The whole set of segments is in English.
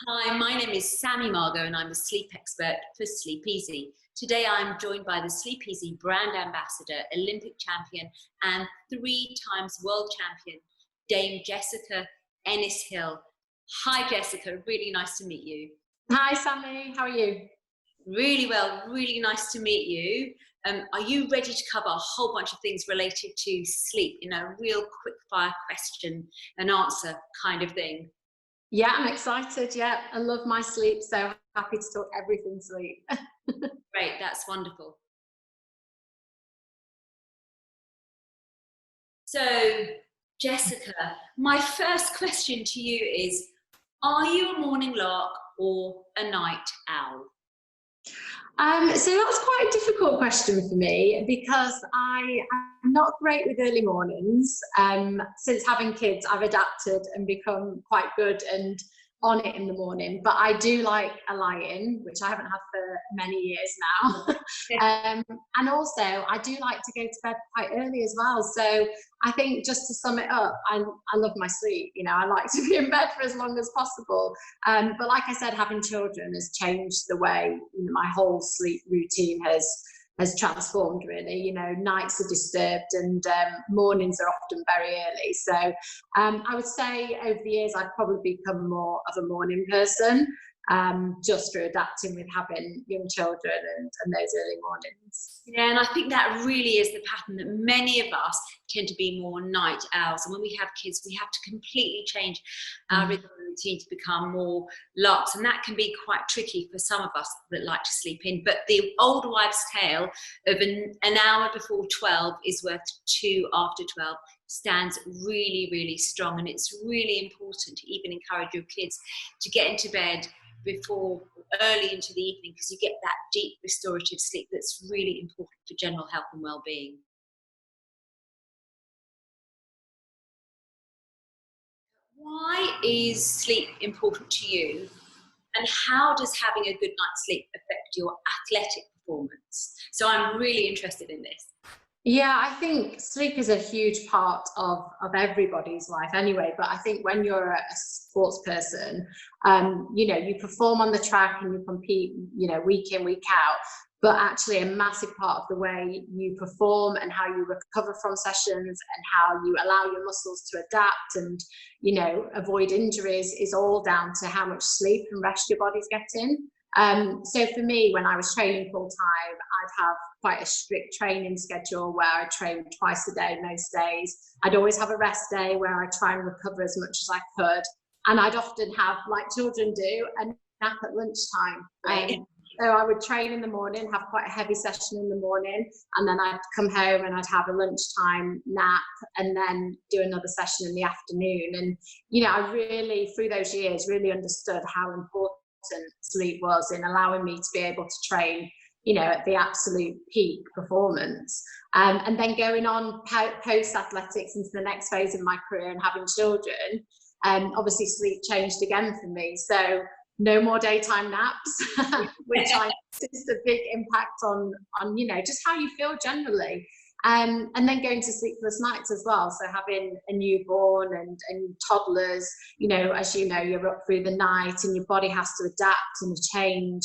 Hi, my name is Sammy Margo and I'm a sleep expert for Sleep Easy. Today I'm joined by the Sleep Easy brand ambassador, Olympic champion and 3 times world champion, Dame Jessica Ennis-Hill. Hi Jessica, really nice to meet you. Hi Sammy, how are you? Really well, really nice to meet you. Are you ready to cover a whole bunch of things related to sleep in a real quick fire question and answer kind of thing? Yeah, I'm excited. Yeah, I love my sleep, so happy to talk everything sleep. Great, that's wonderful. So, Jessica, my first question to you is, are you a morning lark or a night owl? So that's quite a difficult question for me because I am not great with early mornings. Since having kids, I've adapted and become quite good and on it in the morning. But I do like a lie-in, which I haven't had for many years now. And also, I do like to go to bed quite early as well. So I think just to sum it up, I love my sleep. You know, I like to be in bed for as long as possible. But like I said, having children has changed the way my whole sleep routine has transformed really. You know, nights are disturbed and mornings are often very early. So I would say over the years I've probably become more of a morning person, just through adapting with having young children and those early mornings. Yeah, and I think that really is the pattern that many of us tend to be more night owls. And when we have kids, we have to completely change our rhythm and routine to become more larks. And that can be quite tricky for some of us that like to sleep in. But the old wives' tale of an hour before 12 is worth 2 after 12 stands really, really strong. And it's really important to even encourage your kids to get into bed before early into the evening, because you get that deep restorative sleep that's really important for general health and well-being. Why is sleep important to you, and how does having a good night's sleep affect your athletic performance? So I'm really interested in this. Yeah, I think sleep is a huge part of everybody's life anyway. But I think when you're a sports person, you know, you perform on the track and you compete, you know, week in, week out. But actually, a massive part of the way you perform and how you recover from sessions and how you allow your muscles to adapt and, you know, avoid injuries is all down to how much sleep and rest your body's getting. So for me, when I was training full time, I'd have quite a strict training schedule where I trained twice a day most days. I'd always have a rest day where I try and recover as much as I could. And I'd often have, like children do, a nap at lunchtime. Right. So I would train in the morning, have quite a heavy session in the morning, and then I'd come home and I'd have a lunchtime nap and then do another session in the afternoon. And, you know, I really, through those years, really understood how important sleep was in allowing me to be able to train, you know, at the absolute peak performance. And then going on post athletics into the next phase of my career and having children, obviously sleep changed again for me. So no more daytime naps, which I noticed a big impact on, you know, just how you feel generally. And then going to sleepless nights as well. So having a newborn and toddlers, you know, as you know, you're up through the night and your body has to adapt and change.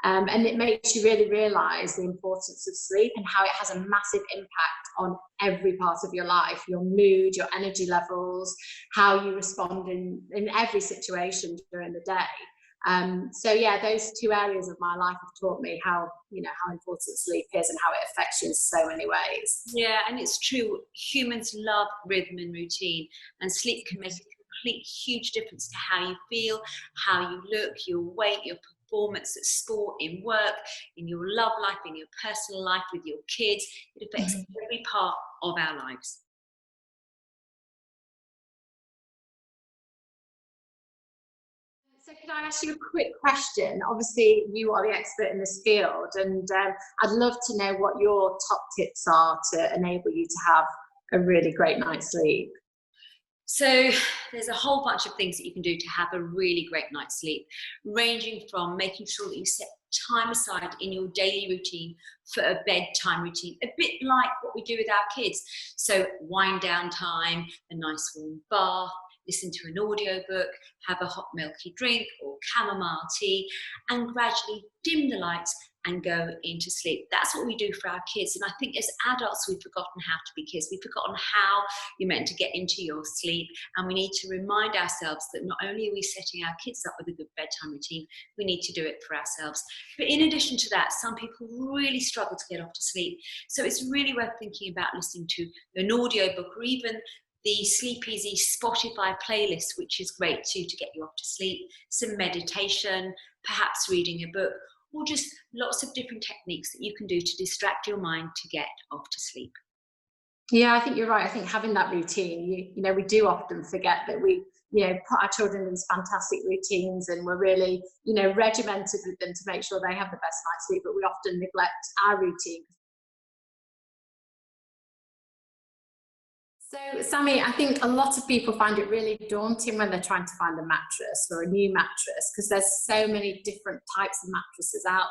And it makes you really realise the importance of sleep and how it has a massive impact on every part of your life, your mood, your energy levels, how you respond in every situation during the day. So yeah, those 2 areas of my life have taught me how, you know, how important sleep is and how it affects you in so many ways. Yeah, and it's true. Humans love rhythm and routine, and sleep can make a complete huge difference to how you feel, how you look, your weight, your performance at sport, in work, in your love life, in your personal life with your kids. It affects every part of our lives. So could I ask you a quick question? Obviously, you are the expert in this field, and I'd love to know what your top tips are to enable you to have a really great night's sleep. So there's a whole bunch of things that you can do to have a really great night's sleep, ranging from making sure that you set time aside in your daily routine for a bedtime routine, a bit like what we do with our kids. So wind down time, a nice warm bath, listen to an audiobook, have a hot milky drink or chamomile tea, and gradually dim the lights and go into sleep. That's what we do for our kids. And I think as adults, we've forgotten how to be kids. We've forgotten how you're meant to get into your sleep. And we need to remind ourselves that not only are we setting our kids up with a good bedtime routine, we need to do it for ourselves. But in addition to that, some people really struggle to get off to sleep. So it's really worth thinking about listening to an audiobook, or even the Sleep Easy Spotify playlist, which is great too to get you off to sleep, some meditation, perhaps reading a book, or just lots of different techniques that you can do to distract your mind to get off to sleep. Yeah, I think you're right. I think having that routine, you know, we do often forget that we, you know, put our children in these fantastic routines, and we're really, you know, regimented with them to make sure they have the best night's sleep, but we often neglect our routine. So, Sammy, I think a lot of people find it really daunting when they're trying to find a mattress or a new mattress, because there's so many different types of mattresses out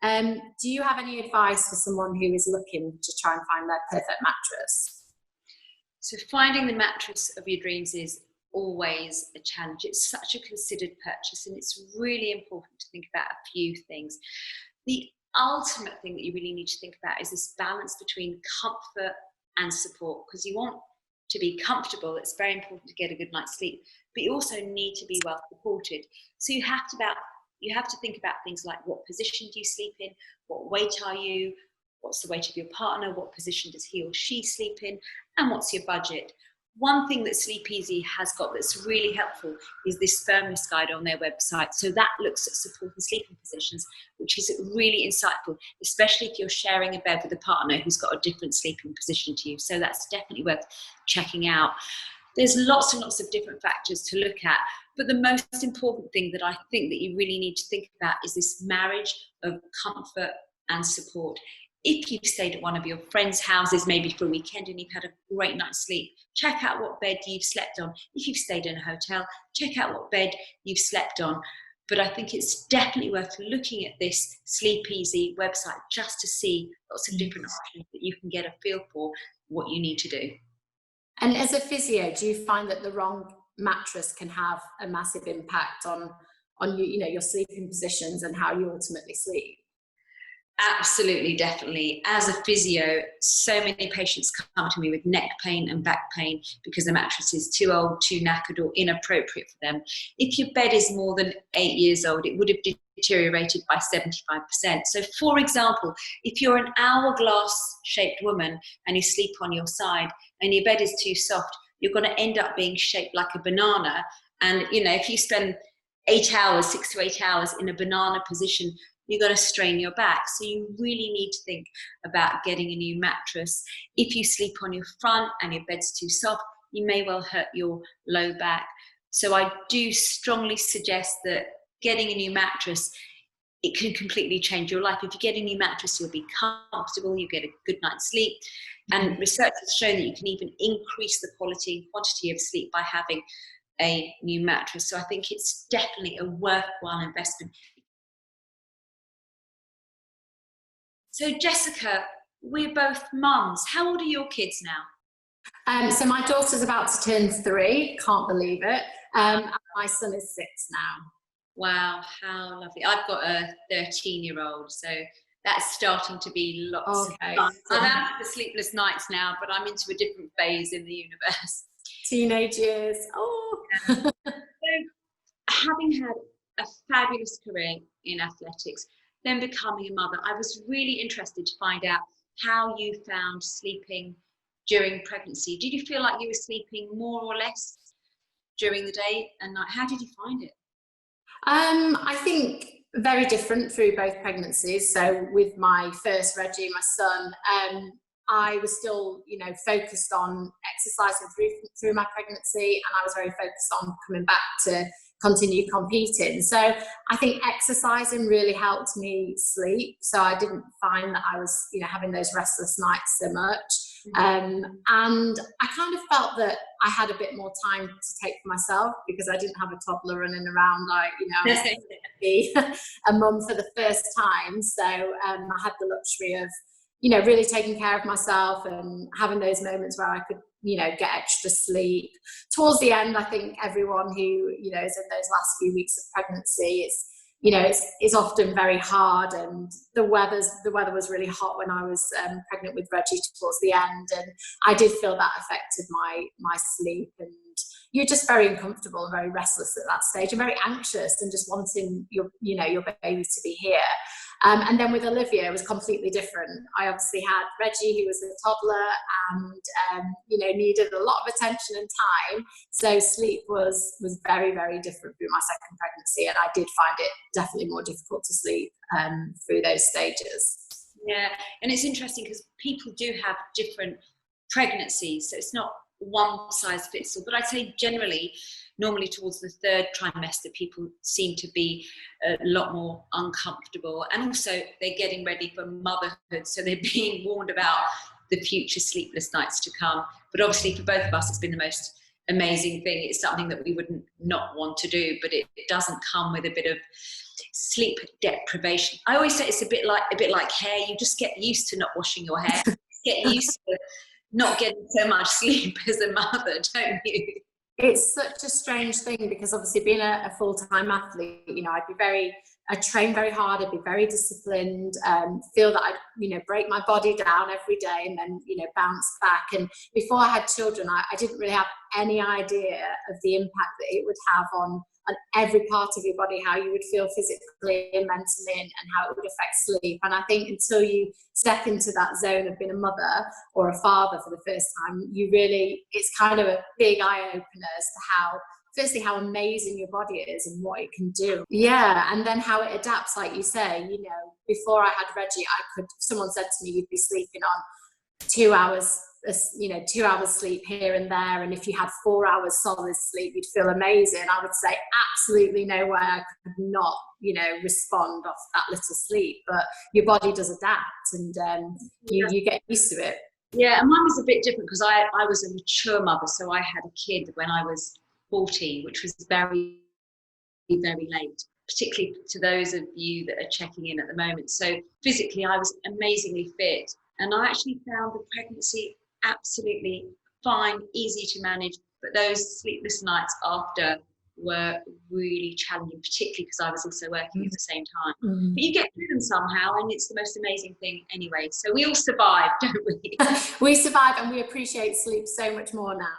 there. Do you have any advice for someone who is looking to try and find their perfect mattress? So finding the mattress of your dreams is always a challenge. It's such a considered purchase, and it's really important to think about a few things. The ultimate thing that you really need to think about is this balance between comfort and support, because you want to be comfortable. It's very important to get a good night's sleep, but you also need to be well supported. So you have to think about things like, what position do you sleep in, what weight are you, what's the weight of your partner, what position does he or she sleep in, and what's your budget. One thing that Sleep Easy has got that's really helpful is this firmness guide on their website. So that looks at support and sleeping positions, which is really insightful, especially if you're sharing a bed with a partner who's got a different sleeping position to you. So that's definitely worth checking out. There's lots and lots of different factors to look at, but the most important thing that I think that you really need to think about is this marriage of comfort and support. If you've stayed at one of your friends' houses, maybe for a weekend, and you've had a great night's sleep, check out what bed you've slept on. If you've stayed in a hotel, check out what bed you've slept on. But I think it's definitely worth looking at this Sleep Easy website just to see lots of different options that you can get a feel for what you need to do. And as a physio, do you find that the wrong mattress can have a massive impact on you know, your sleeping positions and how you ultimately sleep? Absolutely, definitely. As a physio, so many patients come to me with neck pain and back pain because the mattress is too old, too knackered, or inappropriate for them. If your bed is more than 8 years old, it would have deteriorated by 75%. So, for example, if you're an hourglass-shaped woman and you sleep on your side and your bed is too soft, you're going to end up being shaped like a banana. And, you know, if you spend 8 hours, 6 to 8 hours in a banana position, you're going to strain your back. So you really need to think about getting a new mattress. If you sleep on your front and your bed's too soft, you may well hurt your low back. So I do strongly suggest that getting a new mattress, it can completely change your life. If you get a new mattress, you'll be comfortable, you get a good night's sleep. And research has shown that you can even increase the quality and quantity of sleep by having a new mattress. So I think it's definitely a worthwhile investment. So Jessica, we're both mums. How old are your kids now? So my daughter's about to turn 3, can't believe it. And my son is 6 now. Wow, how lovely. I've got a 13-year-old, so that's starting to be lots of fun. I'm out of the sleepless nights now, but I'm into a different phase in the universe. Teenage years. Oh. So, having had a fabulous career in athletics, then becoming a mother, I was really interested to find out how you found sleeping during pregnancy. Did you feel like you were sleeping more or less during the day and night? How did you find it? I think very different through both pregnancies. So with my first Reggie, my son, I was still, you know, focused on exercising through my pregnancy, and I was very focused on coming back to continue competing. So I think exercising really helped me sleep. So I didn't find that I was, you know, having those restless nights so much. And I kind of felt that I had a bit more time to take for myself because I didn't have a toddler running around like, you know, I was going to be a mum for the first time. So I had the luxury of, really taking care of myself and having those moments where I could, get extra sleep. Towards the end, I think everyone who, is in those last few weeks of pregnancy, it's often very hard, and the weather was really hot when I was pregnant with Reggie towards the end, and I did feel that affected my sleep, and you're just very uncomfortable and very restless at that stage and very anxious and just wanting your baby to be here. And then with Olivia, it was completely different. I obviously had Reggie, who was a toddler, and needed a lot of attention and time. So sleep was very, very different through my second pregnancy, and I did find it definitely more difficult to sleep through those stages. Yeah, and it's interesting because people do have different pregnancies, so it's not one size fits all. But I'd say normally towards the third trimester, people seem to be a lot more uncomfortable, and also they're getting ready for motherhood, so they're being warned about the future sleepless nights to come. But obviously for both of us, it's been the most amazing thing. It's something that we wouldn't not want to do, but it doesn't come with a bit of sleep deprivation. I always say it's a bit like hair. You just get used to not washing your hair, get used to not getting so much sleep as a mother, don't you? It's such a strange thing, because obviously being a full-time athlete, I train very hard, I'd be very disciplined, feel that I'd, break my body down every day and then, bounce back. And before I had children, I didn't really have any idea of the impact that it would have on every part of your body, how you would feel physically and mentally, and how it would affect sleep. And I think until you step into that zone of being a mother or a father for the first time, it's kind of a big eye-opener as to firstly how amazing your body is and what it can do. Yeah, and then how it adapts, like you say. Before I had Reggie, someone said to me, you'd be sleeping on 2 hours, 2 hours sleep here and there, and if you had 4 hours solid sleep, you'd feel amazing. I would say absolutely no way I could not, respond off that little sleep. But your body does adapt, and you get used to it. Yeah, and mine was a bit different because I was a mature mother, so I had a kid when I was 40, which was very, very late, particularly to those of you that are checking in at the moment. So physically, I was amazingly fit, and I actually found the pregnancy absolutely fine, easy to manage, but those sleepless nights after were really challenging, particularly because I was also working at the same time. Mm. But you get through them somehow, and it's the most amazing thing anyway. So we all survive, don't we? We survive, and we appreciate sleep so much more now.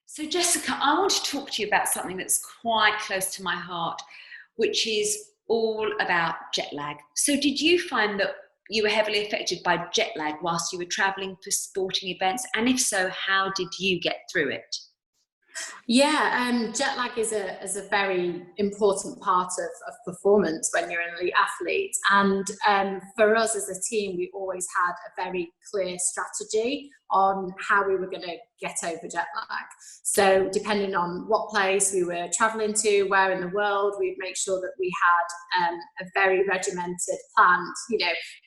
So Jessica, I want to talk to you about something that's quite close to my heart, which is all about jet lag. So did you find that you were heavily affected by jet lag whilst you were traveling for sporting events? And if so, how did you get through it? Yeah, jet lag is a very important part of performance when you're an elite athlete. And for us as a team, we always had a very clear strategy on how we were going to get over jet lag. So depending on what place we were traveling to, where in the world, we'd make sure that we had a very regimented plan,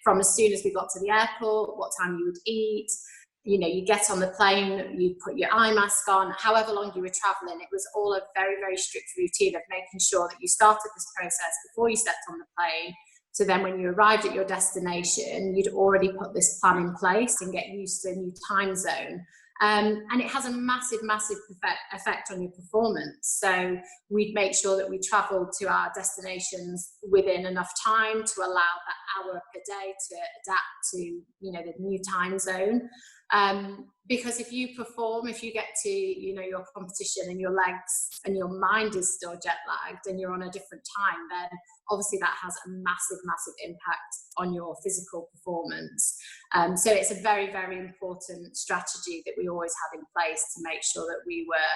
from as soon as we got to the airport, what time you would eat. You get on the plane, you put your eye mask on, however long you were traveling. It was all a very, very strict routine of making sure that you started this process before you stepped on the plane. So then when you arrived at your destination, you'd already put this plan in place and get used to a new time zone. And it has a massive, massive effect on your performance. So we'd make sure that we travelled to our destinations within enough time to allow that hour per day to adapt to, the new time zone. Because if you get to, your competition and your legs and your mind is still jet lagged and you're on a different time, then obviously that has a massive, massive impact on your physical performance. So it's a very, very important strategy that we always had in place to make sure that we were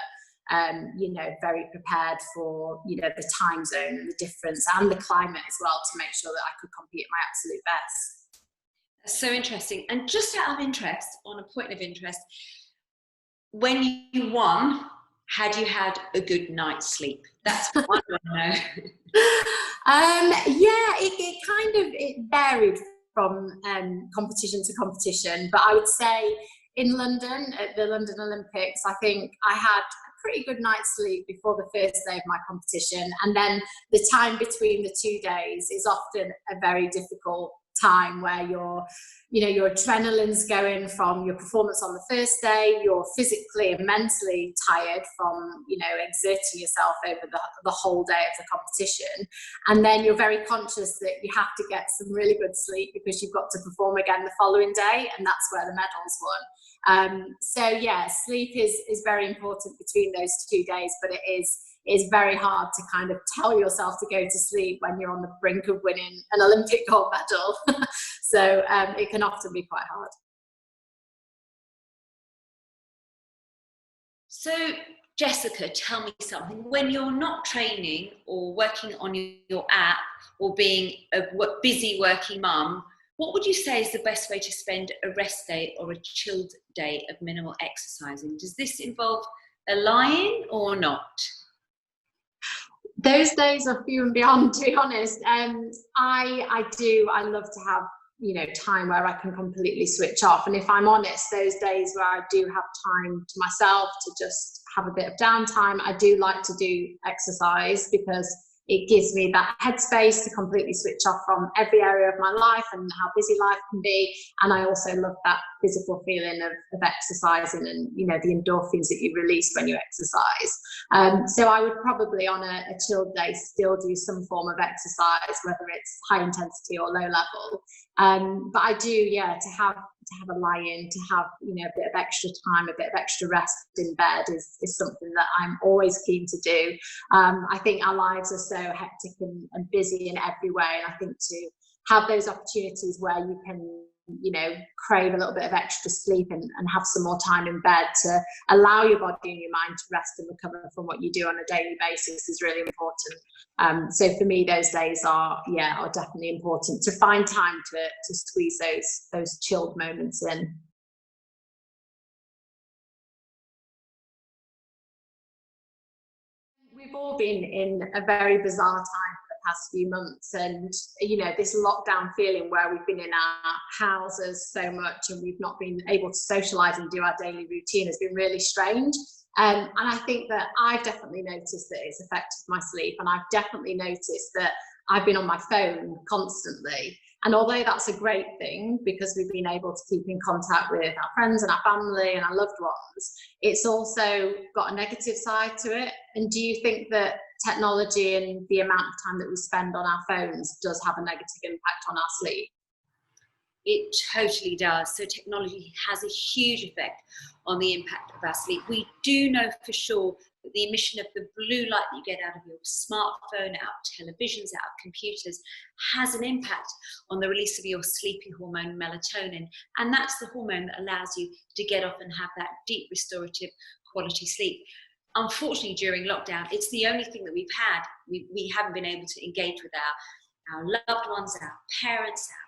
very prepared for, the time zone and the difference and the climate as well, to make sure that I could compete at my absolute best. So interesting. And just out of interest, on a point of interest, when you won, had you had a good night's sleep? That's what I want to know. It varied from competition to competition, but I would say in London, at the London Olympics, I think I had a pretty good night's sleep before the first day of my competition. And then the time between the 2 days is often a very difficult time, where your adrenaline's going from your performance on the first day, you're physically and mentally tired from, exerting yourself over the whole day of the competition. And then you're very conscious that you have to get some really good sleep because you've got to perform again the following day, and that's where the medal's won. So yeah, sleep is very important between those 2 days, but it's very hard to kind of tell yourself to go to sleep when you're on the brink of winning an Olympic gold medal. So it can often be quite hard. So Jessica, tell me something. When you're not training or working on your app or being a busy working mum, what would you say is the best way to spend a rest day or a chilled day of minimal exercising? Does this involve a lie-in or not? Those days are few and beyond, to be honest. I love to have, time where I can completely switch off. And if I'm honest, those days where I do have time to myself to just have a bit of downtime, I do like to do exercise, because it gives me that headspace to completely switch off from every area of my life and how busy life can be. And I also love that physical feeling of exercising and, the endorphins that you release when you exercise. So I would probably on a chilled day still do some form of exercise, whether it's high intensity or low level. But I do, to have a lie-in, to have, a bit of extra time, a bit of extra rest in bed is something that I'm always keen to do. I think our lives are so hectic and busy in every way. And I think to have those opportunities where you can, crave a little bit of extra sleep and have some more time in bed to allow your body and your mind to rest and recover from what you do on a daily basis is really important. So for me, those days are definitely important, to find time to squeeze those chilled moments in. We've all been in a very bizarre time for the past few months, and this lockdown feeling where we've been in our houses so much and we've not been able to socialize and do our daily routine has been really strange. And I think that I've definitely noticed that it's affected my sleep, and I've definitely noticed that I've been on my phone constantly. And although that's a great thing, because we've been able to keep in contact with our friends and our family and our loved ones, it's also got a negative side to it. And do you think that technology and the amount of time that we spend on our phones does have a negative impact on our sleep? It totally does. So technology has a huge effect on the impact of our sleep. We do know for sure that the emission of the blue light that you get out of your smartphone, out of televisions, out of computers, has an impact on the release of your sleepy hormone melatonin. And that's the hormone that allows you to get off and have that deep restorative quality sleep. Unfortunately, during lockdown, it's the only thing that we've had. We haven't been able to engage with our loved ones, our parents, our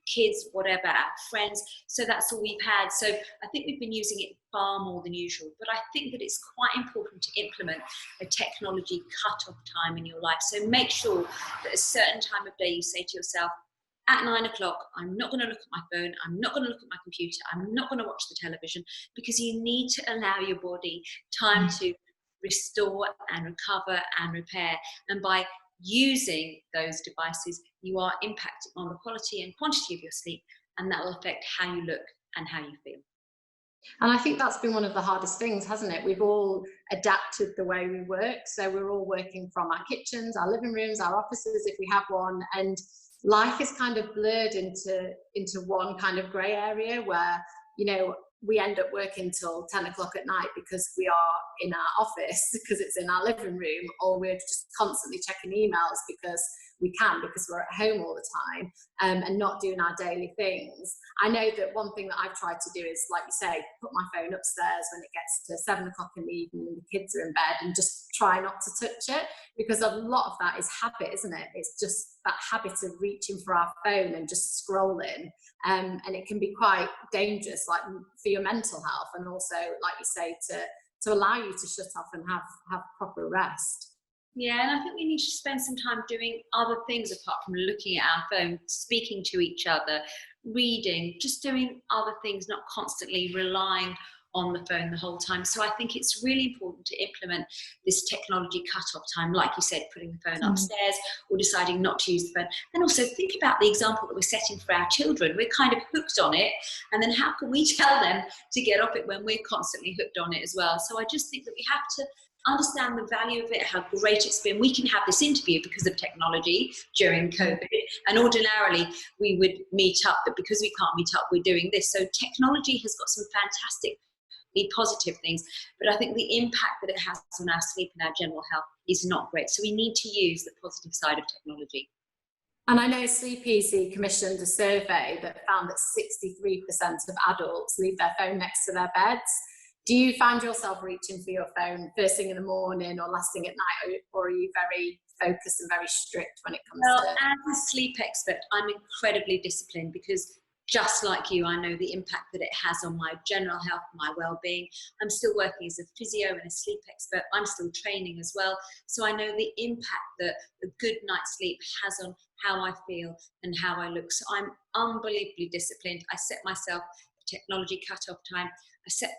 kids, whatever, our friends. So that's all we've had. So I think we've been using it far more than usual. But I think that it's quite important to implement a technology cut-off time in your life. So make sure that at a certain time of day you say to yourself, at 9 o'clock, I'm not going to look at my phone, I'm not going to look at my computer, I'm not going to watch the television, because you need to allow your body time to restore and recover and repair. And by using those devices, you are impacting on the quality and quantity of your sleep, and that will affect how you look and how you feel. And I think that's been one of the hardest things, hasn't it? We've all adapted the way we work. So we're all working from our kitchens, our living rooms, our offices, if we have one. And life is kind of blurred into one kind of grey area where, we end up working till 10 o'clock at night because we are in our office, because it's in our living room, or we're just constantly checking emails because we can, because we're at home all the time, and not doing our daily things. I know that one thing that I've tried to do is, like you say, put my phone upstairs when it gets to 7 o'clock in the evening and the kids are in bed, and just try not to touch it, because a lot of that is habit, isn't it? It's just that habit of reaching for our phone and just scrolling, and it can be quite dangerous, like for your mental health, and also, like you say, to allow you to shut off and have proper rest. Yeah, and I think we need to spend some time doing other things apart from looking at our phone, speaking to each other, reading, just doing other things, not constantly relying on the phone the whole time. So I think it's really important to implement this technology cut-off time, like you said, putting the phone upstairs or deciding not to use the phone. And also think about the example that we're setting for our children. We're kind of hooked on it, and then how can we tell them to get off it when we're constantly hooked on it as well? So I just think that we have to understand the value of it, how great it's been. We can have this interview because of technology during COVID, and ordinarily we would meet up, but because we can't meet up, we're doing this. So technology has got some fantastic positive things, but I think the impact that it has on our sleep and our general health is not great. So we need to use the positive side of technology. And I know Sleep Easy commissioned a survey that found that 63% of adults leave their phone next to their beds. Do you find yourself reaching for your phone first thing in the morning or last thing at night, or are you very focused and very strict when it comes to... As a sleep expert, I'm incredibly disciplined because just like you, I know the impact that it has on my general health, my well-being. I'm still working as a physio and a sleep expert. I'm still training as well. So I know the impact that a good night's sleep has on how I feel and how I look. So I'm unbelievably disciplined. I set myself a technology cut-off time.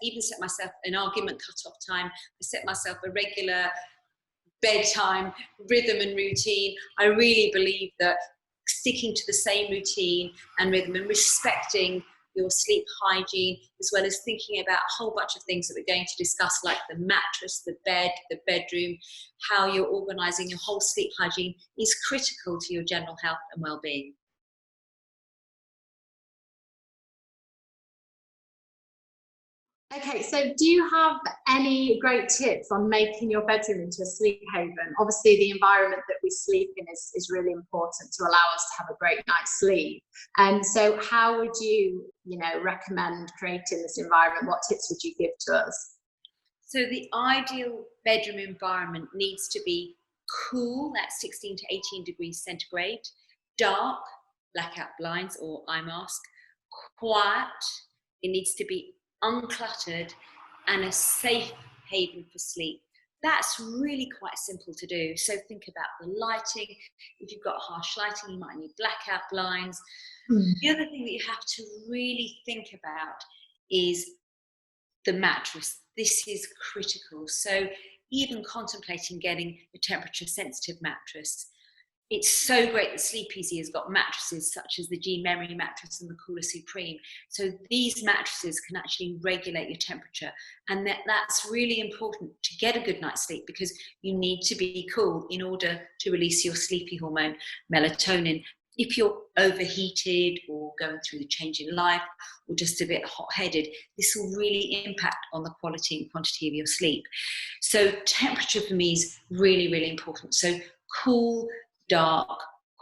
Even set myself an argument cut-off time. I set myself a regular bedtime rhythm and routine. I really believe that sticking to the same routine and rhythm and respecting your sleep hygiene, as well as thinking about a whole bunch of things that we're going to discuss, like the mattress, the bed, the bedroom, how you're organising your whole sleep hygiene, is critical to your general health and well-being. Okay, so do you have any great tips on making your bedroom into a sleep haven? Obviously, the environment that we sleep in is really important to allow us to have a great night's sleep. And so how would you, recommend creating this environment? What tips would you give to us? So the ideal bedroom environment needs to be cool, that's 16 to 18 degrees centigrade, dark, blackout blinds or eye mask, quiet, it needs to be uncluttered, and a safe haven for sleep. That's really quite simple to do. So think about the lighting. If you've got harsh lighting, you might need blackout blinds. The other thing that you have to really think about is the mattress. This is critical. So even contemplating getting a temperature sensitive mattress, it's so great that Sleep Easy has got mattresses such as the G Memory mattress and the Cooler Supreme. So these mattresses can actually regulate your temperature, and that's really important to get a good night's sleep, because you need to be cool in order to release your sleepy hormone, melatonin. If you're overheated or going through the change in life or just a bit hot-headed, this will really impact on the quality and quantity of your sleep. So temperature for me is really, really important. So cool, dark,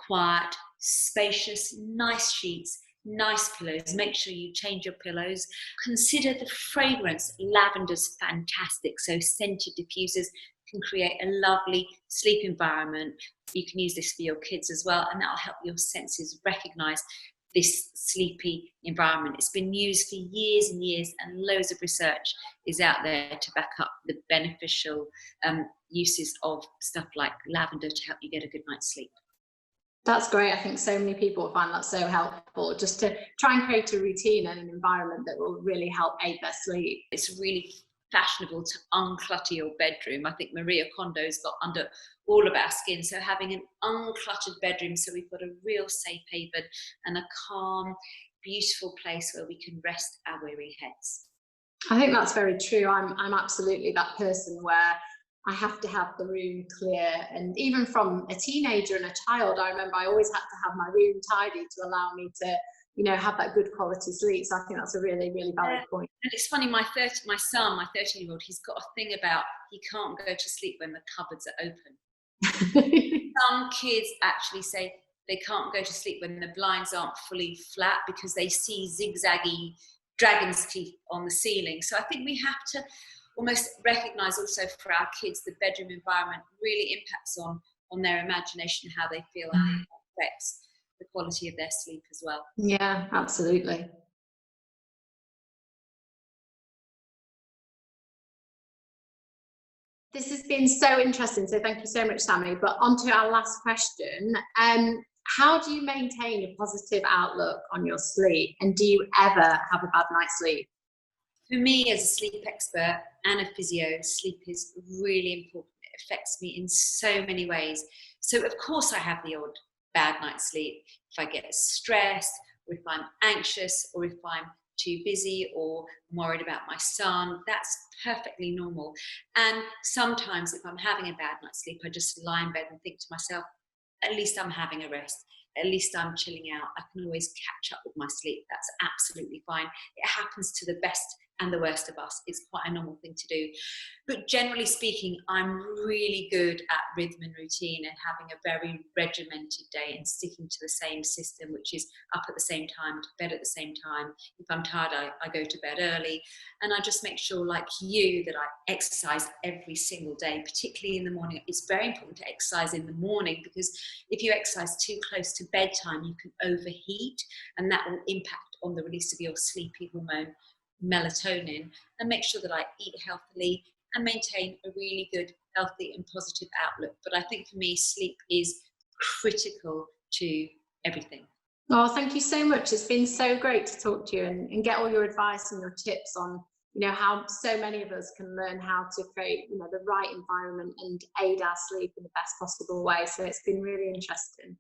quiet, spacious, nice sheets, nice pillows. Make sure you change your pillows. Consider the fragrance. Lavender's fantastic. So scented diffusers can create a lovely sleep environment. You can use this for your kids as well, and that'll help your senses recognize this sleepy environment. It's been used for years and years, and loads of research is out there to back up the beneficial uses of stuff like lavender to help you get a good night's sleep. That's great. I think so many people find that so helpful, just to try and create a routine and an environment that will really help aid their sleep. It's really fashionable to unclutter your bedroom. I think Maria Kondo's got under all of our skin. So having an uncluttered bedroom, so we've got a real safe haven and a calm, beautiful place where we can rest our weary heads. I think that's very true. I'm absolutely that person where I have to have the room clear, and even from a teenager and a child, I remember I always had to have my room tidy to allow me to have that good quality sleep. So I think that's a really, really valid point. And it's funny, my son, my 13-year-old, he's got a thing about he can't go to sleep when the cupboards are open. Some kids actually say they can't go to sleep when the blinds aren't fully flat because they see zigzaggy dragon's teeth on the ceiling. So I think we have to almost recognise also for our kids the bedroom environment really impacts on their imagination, how they feel, and it affects the quality of their sleep as well. Yeah, absolutely. This has been so interesting, so thank you so much, Sammy. But on to our last question. How do you maintain a positive outlook on your sleep, and do you ever have a bad night's sleep? For me, as a sleep expert and a physio, sleep is really important. It affects me in so many ways. So, of course, I have the odd bad night's sleep. If I get stressed, or if I'm anxious, or if I'm too busy, or I'm worried about my son, that's perfectly normal. And sometimes, if I'm having a bad night's sleep, I just lie in bed and think to myself, at least I'm having a rest. At least I'm chilling out. I can always catch up with my sleep. That's absolutely fine. It happens to the best and the worst of us. It's quite a normal thing to do. But generally speaking, I'm really good at rhythm and routine and having a very regimented day and sticking to the same system, which is up at the same time, to bed at the same time. If I'm tired, I go to bed early. And I just make sure, like you, that I exercise every single day, particularly in the morning. It's very important to exercise in the morning, because if you exercise too close to bedtime, you can overheat, and that will impact on the release of your sleepy hormone, melatonin. And make sure that I eat healthily and maintain a really good, healthy and positive outlook. But I think for me, sleep is critical to everything. Oh, thank you so much. It's been so great to talk to you and get all your advice and your tips on, how so many of us can learn how to create, the right environment and aid our sleep in the best possible way. So it's been really interesting.